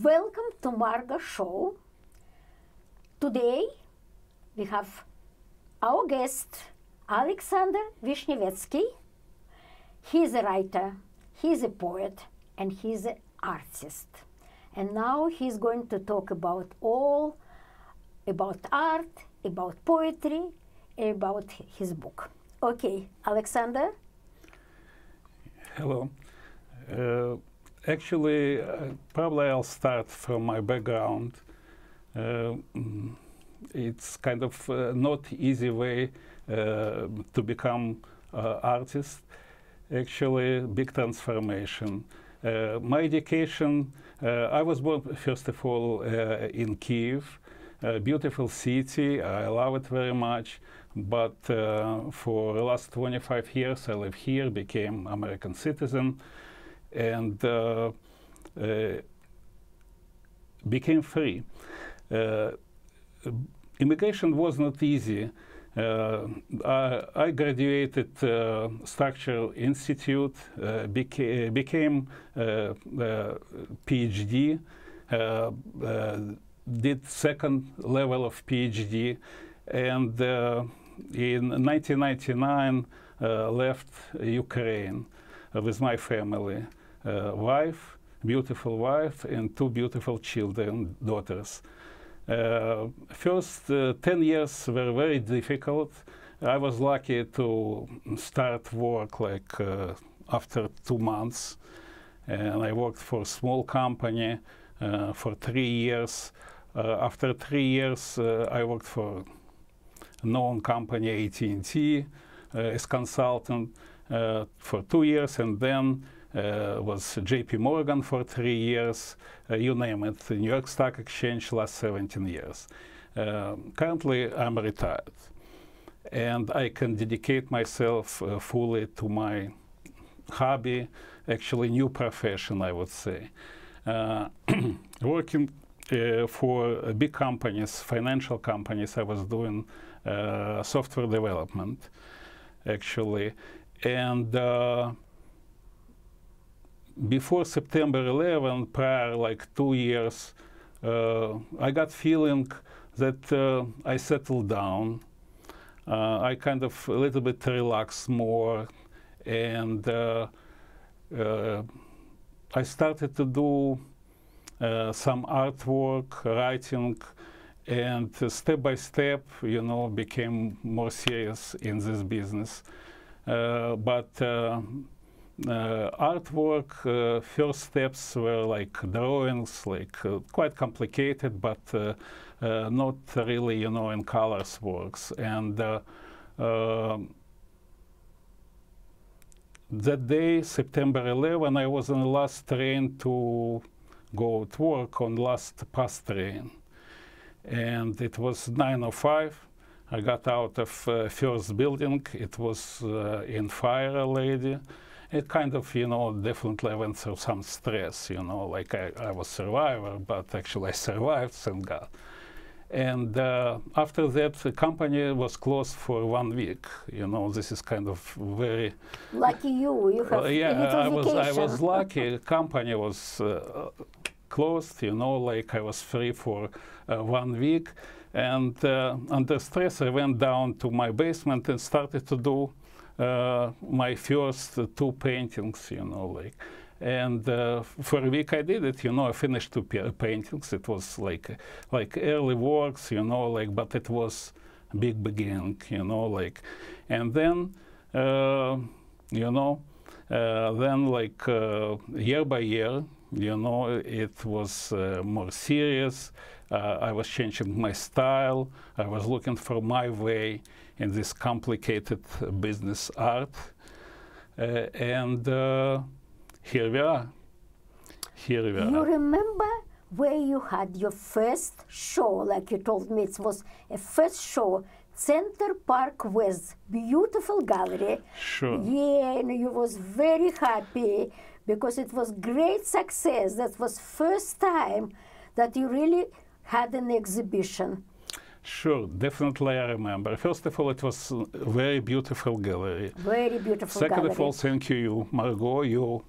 Welcome to Margo show. Today we have our guest, Aleksandr Vishnevetskiy. He is a writer, he is a poet, and he is an artist. And now he's going to talk about art, about poetry, about his book. Okay, Aleksandr? Hello. Actually, probably I'll start from my background. It's kind of not easy way to become artist. Actually, big transformation. My education, I was born, first of all, in Kiev, a beautiful city. I love it very much. But for the last 25 years, I live here, became American citizen, and became free. Immigration was not easy. I graduated Structural Institute, became PhD, did second level of PhD, and in 1999 left Ukraine with my family, wife, beautiful wife, and two beautiful children, daughters. First 10 years were very difficult. I was lucky to start work like after 2 months, and I worked for a small company for 3 years. After 3 years, I worked for a known company, AT&T, as consultant for 2 years, and then was JP Morgan for 3 years, you name it, the New York Stock Exchange last 17 years. Currently, I'm retired, and I can dedicate myself fully to my hobby, actually new profession, I would say. Working for big companies, financial companies, I was doing software development, actually. And before September 11, prior like 2 years, I got feeling that I settled down. I kind of a little bit relaxed more, and I started to do some artwork, writing, and step by step, you know, became more serious in this business. But artwork, first steps were like drawings, like quite complicated, but not really, you know, in colors works. And that day, September 11, I was on the last train to go to work, on last pass train. And it was 9:05. I got out of first building. It was in fire already. It kind of, you know, definitely went through some stress, you know, like I was a survivor, but actually I survived, thank God. And after that, the company was closed for 1 week. You know, this is kind of very... Lucky you, you have yeah, a little vacation. I was lucky. The company was closed, you know, like I was free for 1 week. And under stress, I went down to my basement and started to do my first 2 paintings, you know, like. And for a week I did it, you know, I finished 2 paintings. It was like early works, you know, like, but it was big beginning, you know, like. And then, you know, then like year by year, you know, it was more serious. I was changing my style. I was looking for my way in this complicated business art. And here we are. Here we are. You remember where you had your first show, like you told me it was a first show, Center Park West, beautiful gallery. Sure. Yeah, and you was very happy because it was great success. That was first time that you really had an exhibition. Sure, definitely I remember. First of all, it was a very beautiful gallery. Very beautiful Second gallery. of all, thank you, Margo. You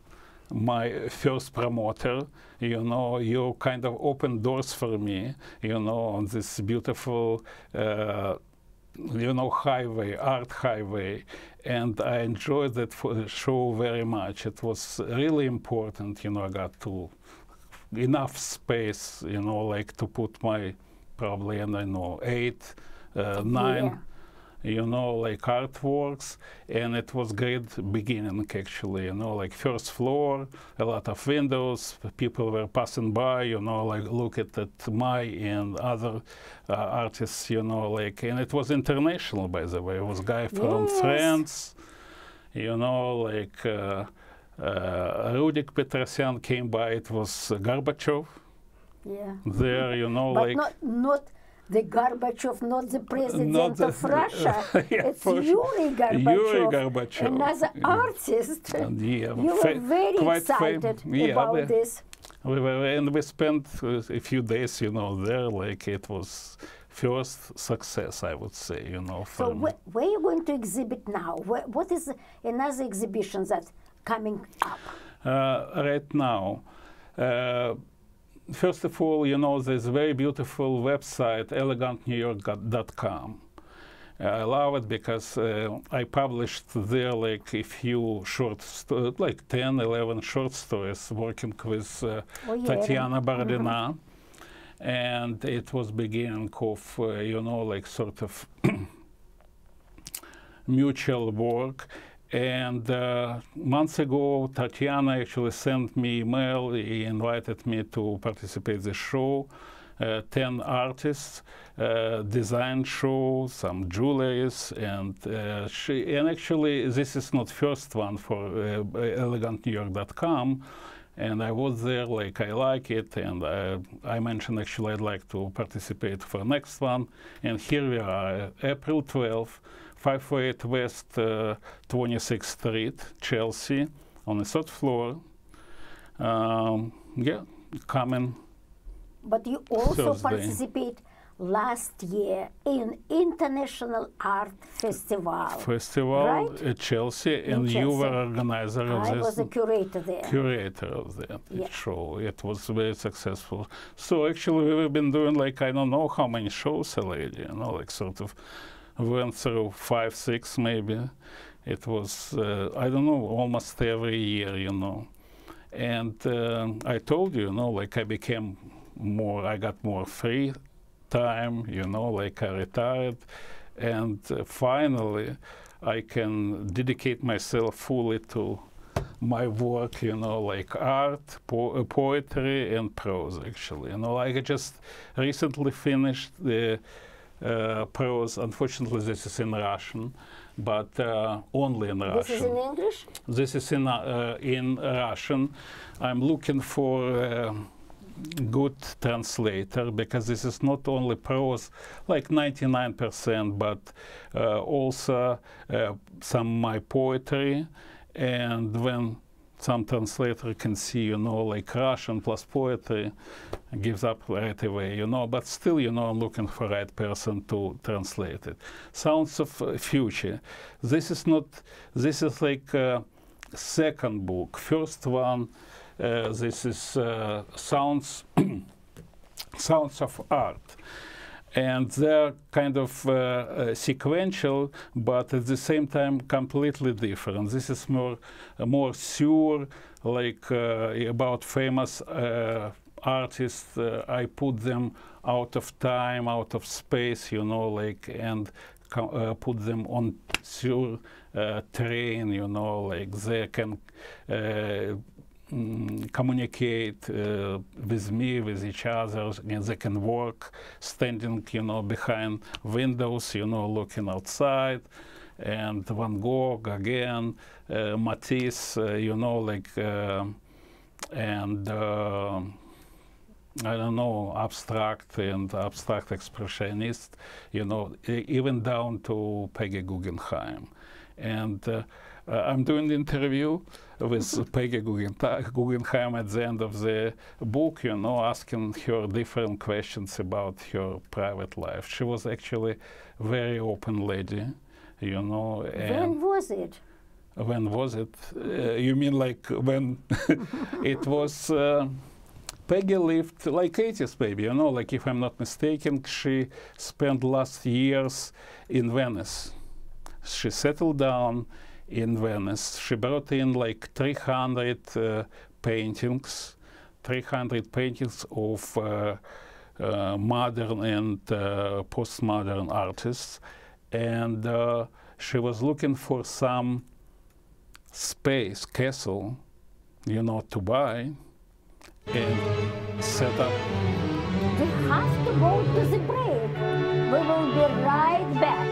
my first promoter. You know, you kind of opened doors for me, you know, on this beautiful, you know, highway, art highway. And I enjoyed that show very much. It was really important, you know, I got to enough space, you know, like to put my probably, and I know, 8, 9, you know, like artworks, and it was great beginning actually, you know, like first floor, a lot of windows, people were passing by, you know, like look at my and other artists, you know, like, and it was international, by the way. It was guy from France, you know, like Rudik Petrosyan came by. It was Gorbachev there, you know, but like not the Gorbachev, not the president of Russia. It's Yuri Gorbachev, another artist. You were very excited about this. We spent a few days, you know, there. Like it was first success, I would say, you know. So where are you going to exhibit now? What is another exhibition that's coming up? Right now. First of all, you know, there's a very beautiful website, elegantnewyork.com. I love it because I published there like a few short, like 10, 11 short stories working with Tatiana Bardina. And it was beginning of, you know, like sort of mutual work. And months ago, Tatiana actually sent me email. He invited me to participate in the show. 10 artists, design show, some jewelries, and actually this is not first one for elegantnewyork.com. And I was there, like I like it, and I mentioned actually I'd like to participate for next one. And here we are, April 12th. 508 West 26th Street, Chelsea, on the 3rd floor. Yeah, coming. But you also Thursday. participate last year in International Art Festival. Right? At Chelsea, and you were organizer of this. I was a curator there. Curator of that show. It was very successful. So actually we've been doing like, I don't know how many shows already, you know, like sort of went through 5, 6 maybe. It was, I don't know, almost every year, you know. And I told you, you know, like I became more, I got more free time, you know, like I retired. And finally, I can dedicate myself fully to my work, you know, like art, poetry, and prose, actually. You know, like I just recently finished the prose. Unfortunately, this is in Russian, but only in Russian. This is in English? This is in Russian. I'm looking for a good translator, because this is not only prose, like 99%, but also some of my poetry. And when some translator can see, you know, like Russian plus poetry, gives up right away, you know. But still, you know, I'm looking for the right person to translate it. Sounds of Future. This is not, this is like second book. First one, this is Sounds, Sounds of Art. And they're kind of sequential, but at the same time completely different. This is more sure, like about famous artists. I put them out of time, out of space, you know, like, and put them on sure terrain, you know, like they can communicate with me, with each other, and they can work standing, you know, behind windows, you know, looking outside. And Van Gogh again, Matisse, you know, like, and I don't know, abstract and abstract expressionist, you know, even down to Peggy Guggenheim. And I'm doing the interview with Peggy Guggenheim at the end of the book, you know, asking her different questions about her private life. She was actually a very open lady, you know. When was it? When was it? You mean like when it was? Peggy lived like 80s, maybe, you know, like if I'm not mistaken, she spent last years in Venice. She settled down in Venice. She brought in like 300 paintings, 300 paintings of modern and postmodern artists. And she was looking for some space, castle, you know, to buy and set up. We have to go to the break. We will be right back.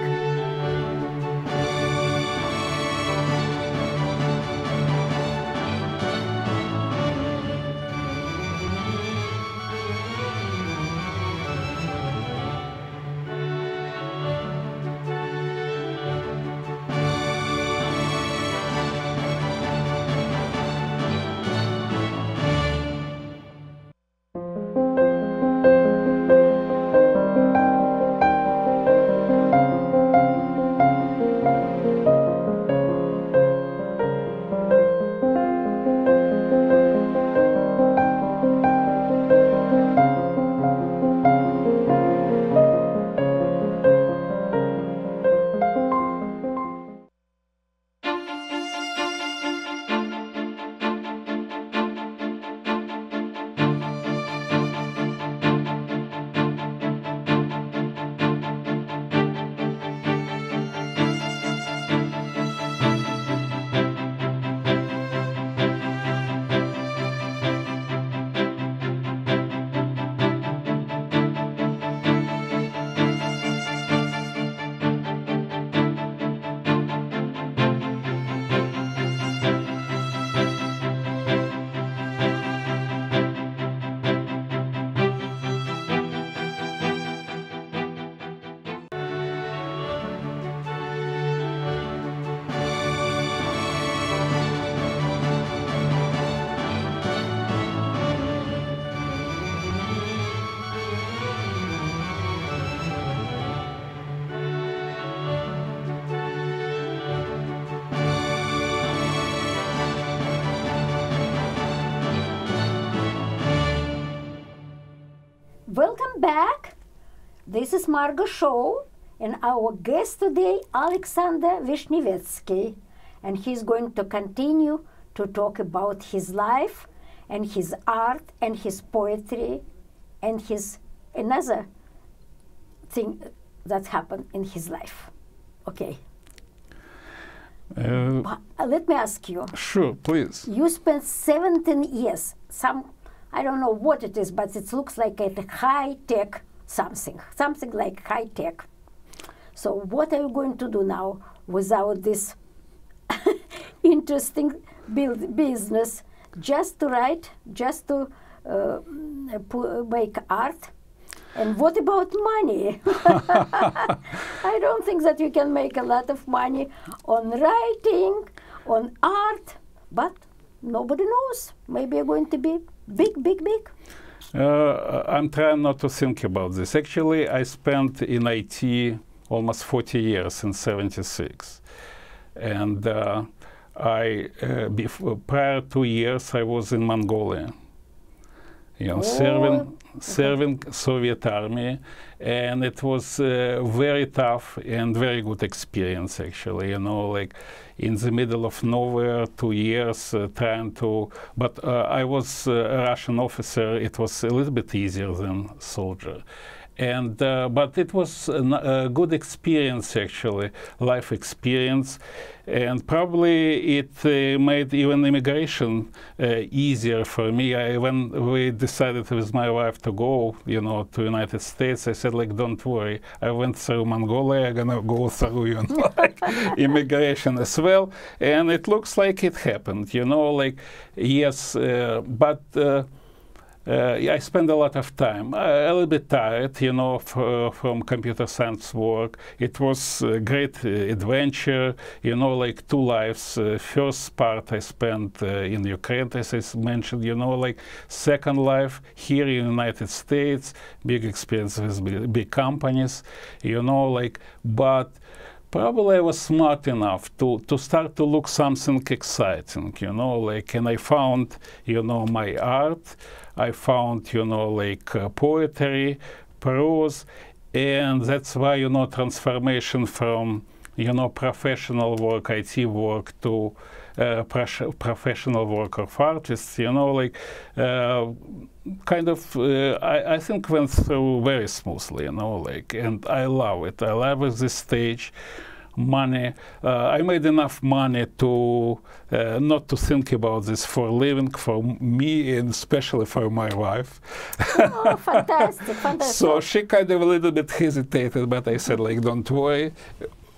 Welcome back. This is Margo show, and our guest today, Aleksandr Vishnevetskiy, and he's going to continue to talk about his life and his art and his poetry and his another thing that happened in his life. Okay. Let me ask you. Sure, please. You spent 17 years, I don't know what it is, but it looks like a high-tech something like high-tech. So what are you going to do now without this interesting business? Just to write, just to make art? And what about money? I don't think that you can make a lot of money on writing, on art, but nobody knows. Maybe you're going to be big, big, big. I'm trying not to think about this. Actually, I spent in IT almost 40 years in '76. And prior 2 years, I was in Mongolia. You know, serving Soviet army, and it was very tough and very good experience, actually. You know, like in the middle of nowhere, 2 years trying to. But I was a Russian officer. It was a little bit easier than soldier. And but it was a good experience, actually, life experience, and probably it made even immigration easier for me. When we decided with my wife to go, you know, to United States, I said, like, don't worry, I went through Mongolia, I'm gonna go through, you know, like, immigration as well, and it looks like it happened, you know, like, yes, but. I spent a lot of time, a little bit tired, you know, from computer science work. It was a great adventure, you know, like 2 lives. First part I spent in Ukraine, as I mentioned, you know, like second life here in the United States, big experience with big companies, you know, like, but probably I was smart enough to start to look something exciting, you know, like, and I found, you know, my art, I found, you know, like poetry, prose, and that's why, you know, transformation from, you know, professional work, IT work, to professional work of artists, you know, like, kind of, I think went through very smoothly, you know, like, and I love it. I love this stage. Money. I made enough money to not to think about this for a living, for me and especially for my wife. Oh, fantastic, fantastic. So she kind of a little bit hesitated, but I said, like, don't worry.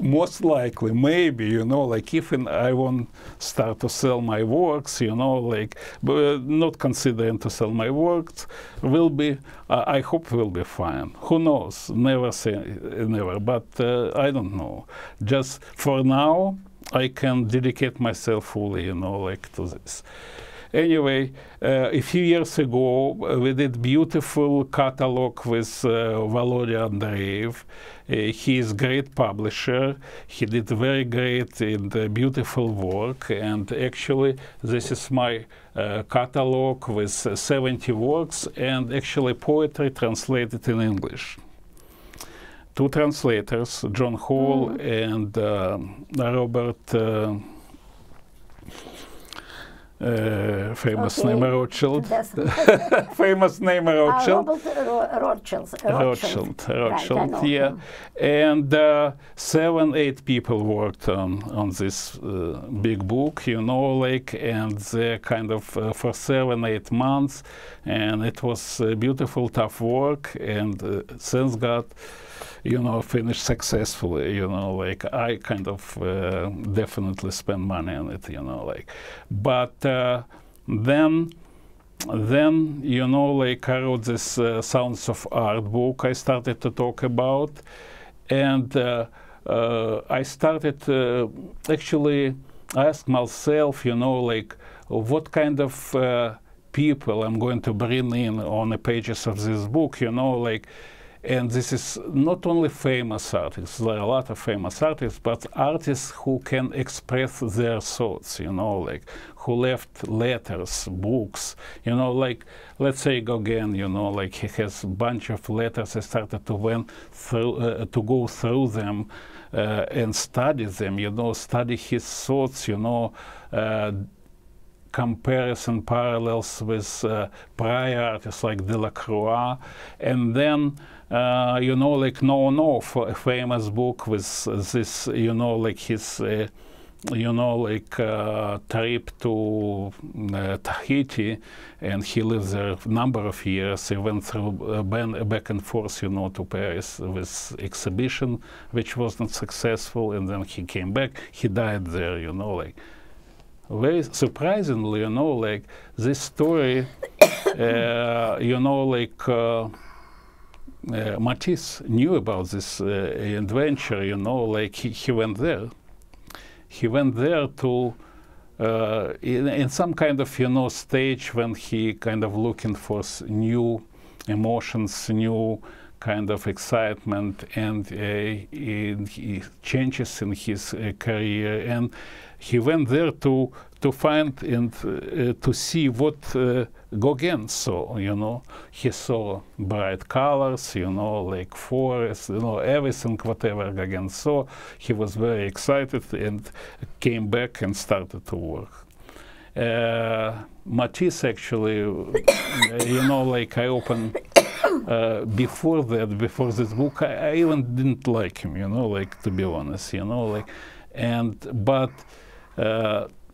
Most likely, maybe, you know, like, if I won't start to sell my works, you know, like, but not considering to sell my works, will be, I hope will be fine. Who knows? Never say never, but I don't know. Just for now, I can dedicate myself fully, you know, like, to this. Anyway, a few years ago, we did beautiful catalog with Volodya Andreev. He is great publisher. He did very great and beautiful work. And actually, this is my catalog with 70 works and actually poetry translated in English. Two translators, John Hall and Robert. Famous name Rothschild. Famous name Rothschild. Rothschild, right, yeah. And 7-8 people worked on this big book, you know, like, and they kind of for 7-8 months, and it was beautiful, tough work, and thanks God, you know, finished successfully, you know, like, I kind of definitely spend money on it, you know, like, but then, you know, like, I wrote this Sounds of Art book I started to talk about, and I started, actually, I asked myself, you know, like, what kind of people I'm going to bring in on the pages of this book, you know, like, and this is not only famous artists, there are a lot of famous artists, but artists who can express their thoughts, you know, like, who left letters, books, you know, like, let's say Gauguin, you know, like, he has a bunch of letters. I started to go through them and study them, you know, study his thoughts, you know, comparison parallels with prior artists like Delacroix, and then you know, like, No, for a famous book with this, you know, like, his you know, like, trip to Tahiti, and he lived there a number of years. He went through back and forth, you know, to Paris with exhibition, which wasn't successful, and then he came back. He died there, you know, like. Very surprisingly, you know, like, this story, you know, like, Matisse knew about this adventure, you know, like, he went there. He went there to, in some kind of, you know, stage when he kind of looking for new emotions, new kind of excitement, and he changes in his career, and he went there to find and to see what Gauguin saw, you know. He saw bright colors, you know, like forests, you know, everything, whatever Gauguin saw. He was very excited and came back and started to work. Matisse, actually, you know, like, I opened before this book, I even didn't like him, you know, like, to be honest, you know, like, but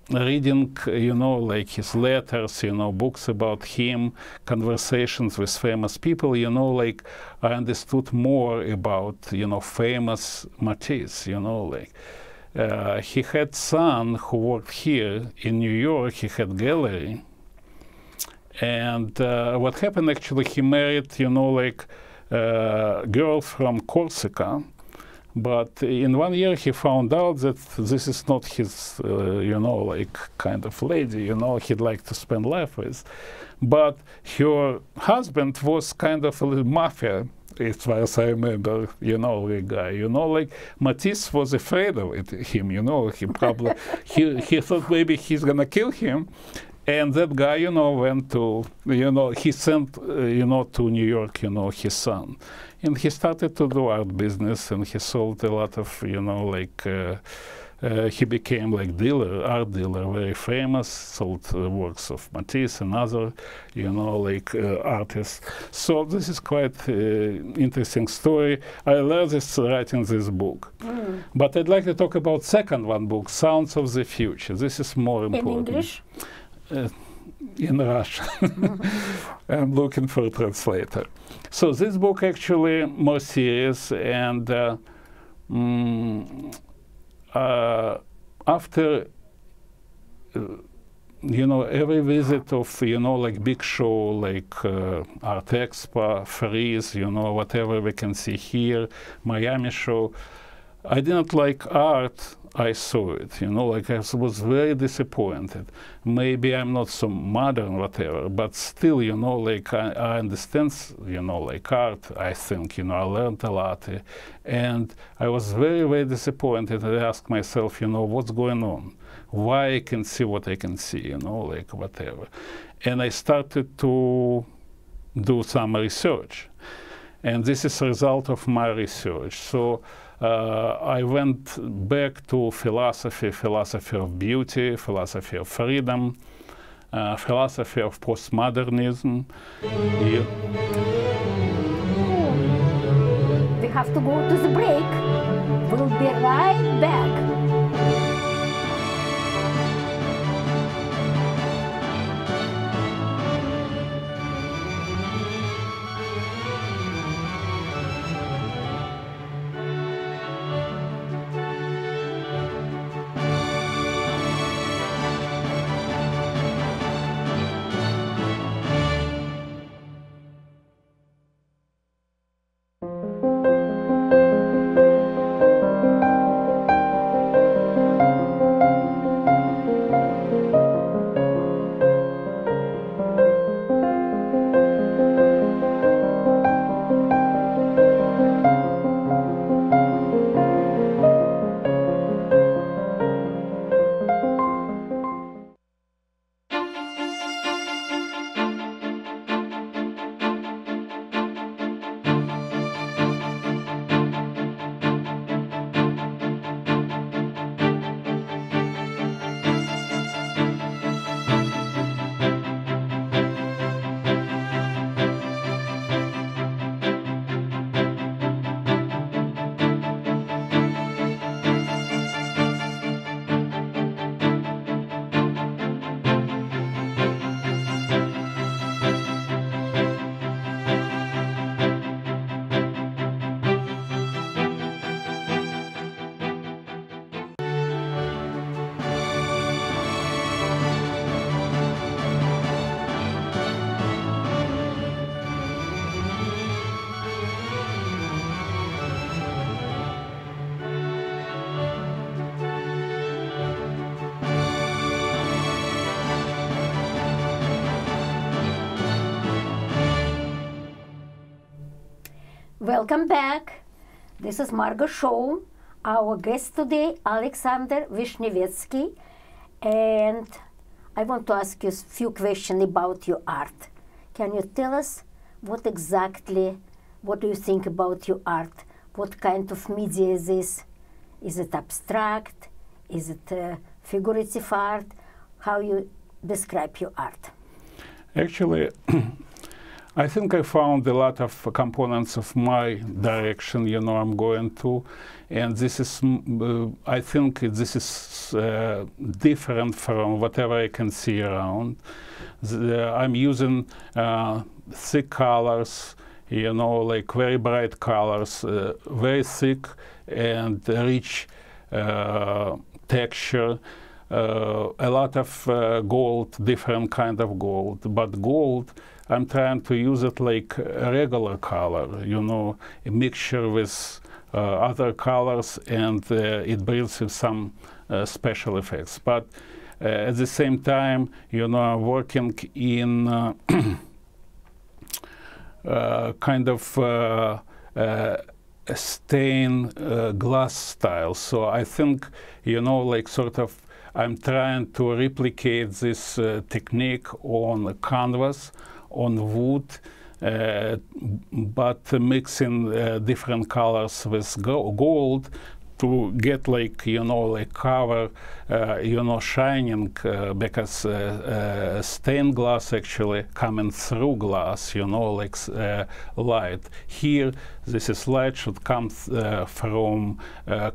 reading, you know, like, his letters, you know, books about him, conversations with famous people, you know, like, I understood more about, you know, famous Matisse, you know, like, he had son who worked here in New York. He had gallery, and what happened, actually, he married, you know, like, girl from Corsica. But in 1 year, he found out that this is not his, you know, like, kind of lady, you know, he'd like to spend life with. But her husband was kind of a little mafia as far as I remember, you know, the guy. You know, like Matisse was afraid of him. You know, he probably he thought maybe he's gonna kill him. And that guy, you know, went to, you know, he sent, you know, to New York, you know, his son. And he started to do art business, and he sold a lot of, you know, like, he became like art dealer, very famous, sold works of Matisse and other, you know, like artists. So this is quite interesting story. I learned this writing this book. But I'd like to talk about second one book, Sounds of the Future. This is more important. In English? In Russian. I'm looking for a translator. So this book actually more serious, and after you know, every visit of, you know, like big show like Art Expo, Freeze, you know, whatever we can see here, Miami show, I didn't like art. I saw it, you know, like I was very disappointed. Maybe I'm not so modern, whatever, but still, you know, like I understand, you know, like art, I think, you know, I learned a lot. And I was very, very disappointed. I asked myself, you know, what's going on? Why I can see what I can see, you know, like whatever. And I started to do some research. And this is a result of my research. So I went back to philosophy of beauty, philosophy of freedom, philosophy of postmodernism. We have to go to the break. We'll be right back. Welcome back. This is Margo show. Our guest today, Aleksandr Vishnevetskiy, and I want to ask you a few questions about your art. Can you tell us what do you think about your art? What kind of media is this? Is it abstract? Is it figurative art? How you describe your art? Actually, I think I found a lot of components of my direction, you know, I'm going to, and this is, I think this is different from whatever I can see around. I'm using thick colors, you know, like very bright colors, very thick and rich texture, a lot of gold, different kind of gold, but gold, I'm trying to use it like a regular color, you know, a mixture with other colors, and it brings in some special effects. But at the same time, you know, I'm working in kind of stained glass style. So I think, you know, like sort of I'm trying to replicate this technique on canvas, on wood, but mixing different colors with gold to get, like, you know, like cover, you know, shining, because stained glass actually coming through glass, you know, like light. Here, this is light should come from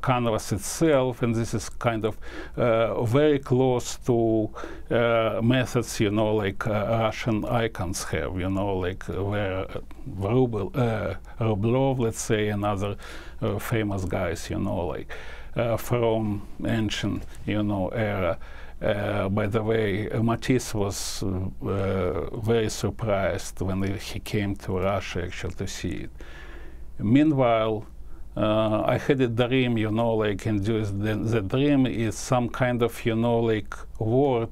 canvas itself, and this is kind of very close to methods, you know, like Russian icons have, you know, like where Rublev, let's say, and other famous guys, you know, like from ancient, you know, era. By the way, Matisse was very surprised when he came to Russia actually to see it. Meanwhile, I had a dream, you know, like, and the dream is some kind of, you know, like word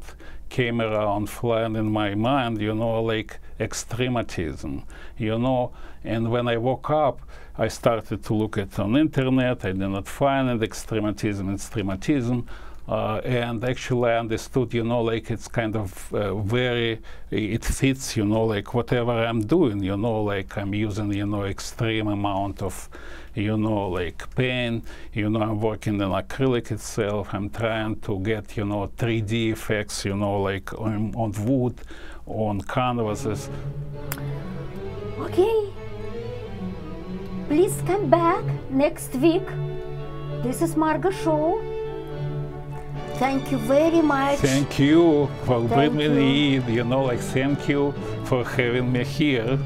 came around, flying in my mind, you know, like extrematism, you know. And when I woke up, I started to look at on internet. I did not find it, extrematism. And actually I understood, you know, like it's kind of very, it fits, you know, like whatever I'm doing, you know, like I'm using, you know, extreme amount of, you know, like paint, you know, I'm working on acrylic itself, I'm trying to get, you know, 3D effects, you know, like on wood, on canvases. Okay. Please come back next week. This is Margo Show. Thank you very much. Thank you for bringing me in, you know, like thank you for having me here.